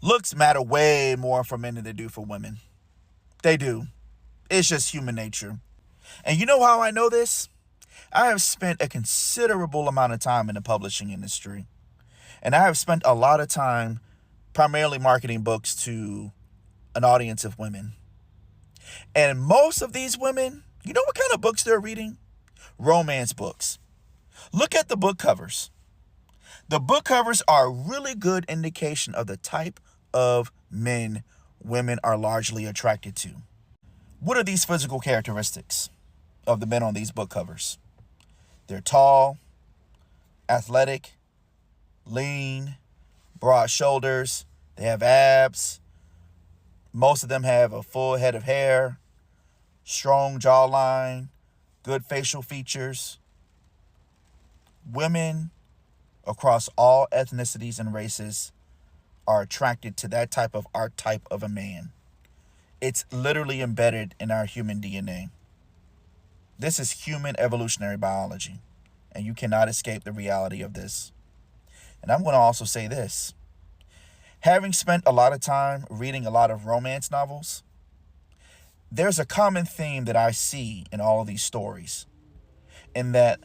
Looks matter way more for men than they do for women. They do. It's just human nature. And you know how I know this? I have spent a considerable amount of time in the publishing industry. And I have spent a lot of time primarily marketing books to an audience of women. And most of these women, you know what kind of books they're reading? Romance books. Look at the book covers. The book covers are a really good indication of the type of men women are largely attracted to. What are these physical characteristics of the men on these book covers? They're tall, athletic, lean, broad shoulders. They have abs. Most of them have a full head of hair, strong jawline, good facial features. Women across all ethnicities and races are attracted to that type of archetype of a man. It's literally embedded in our human DNA. This is human evolutionary biology, and you cannot escape the reality of this. And I'm going to also say this. Having spent a lot of time reading a lot of romance novels, there's a common theme that I see in all of these stories, in that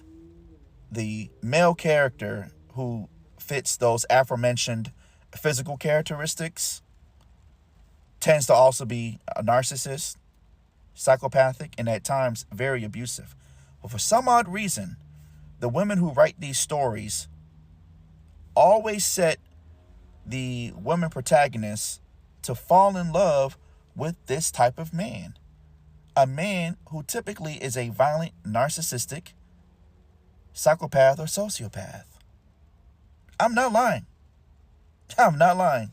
the male character who fits those aforementioned physical characteristics tends to also be a narcissist, psychopathic, and at times very abusive. But for some odd reason, the women who write these stories always set the women protagonists to fall in love with this type of man. A man who typically is a violent, narcissistic, psychopath, or sociopath. I'm not lying. I'm not lying.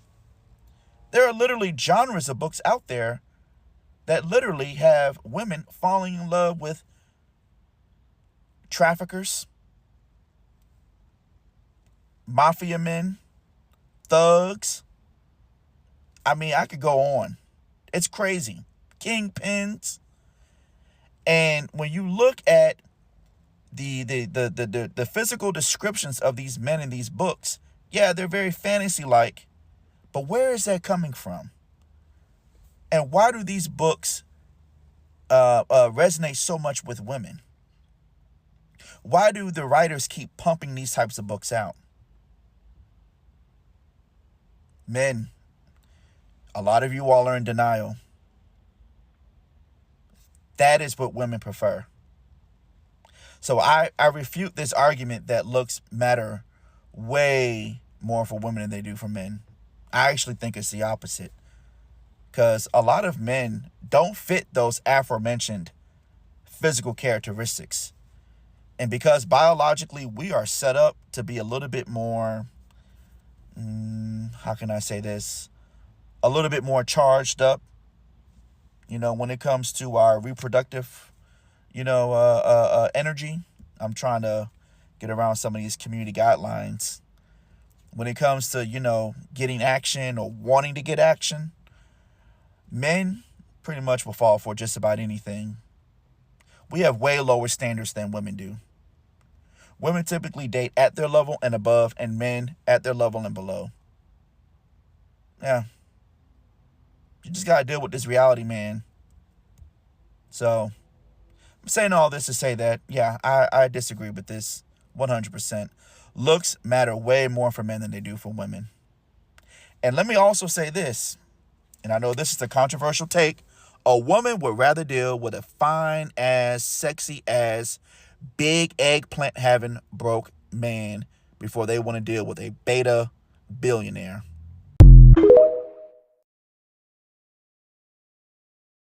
There are literally genres of books out there that literally have women falling in love with traffickers, mafia men, thugs. I mean, I could go on. It's crazy. Kingpins. And when you look at the physical descriptions of these men in these books, yeah, they're very fantasy-like. But where is that coming from? And why do these books resonate so much with women? Why do the writers keep pumping these types of books out? Men, a lot of you all are in denial. That is what women prefer. So I refute this argument that looks matter way more for women than they do for men. I actually think it's the opposite. Because a lot of men don't fit those aforementioned physical characteristics. And because biologically we are set up to be a little bit more, how can I say this? A little bit more charged up, when it comes to our reproductive, energy. I'm trying to get around some of these community guidelines. When it comes to, getting action or wanting to get action, men pretty much will fall for just about anything. We have way lower standards than women do. Women typically date at their level and above, and men at their level and below. Yeah. You just got to deal with this reality, man. So, I'm saying all this to say that, yeah, I disagree with this 100%. Looks matter way more for men than they do for women. And let me also say this, and I know this is a controversial take. A woman would rather deal with a fine ass, sexy ass, big eggplant having broke man before they want to deal with a beta billionaire.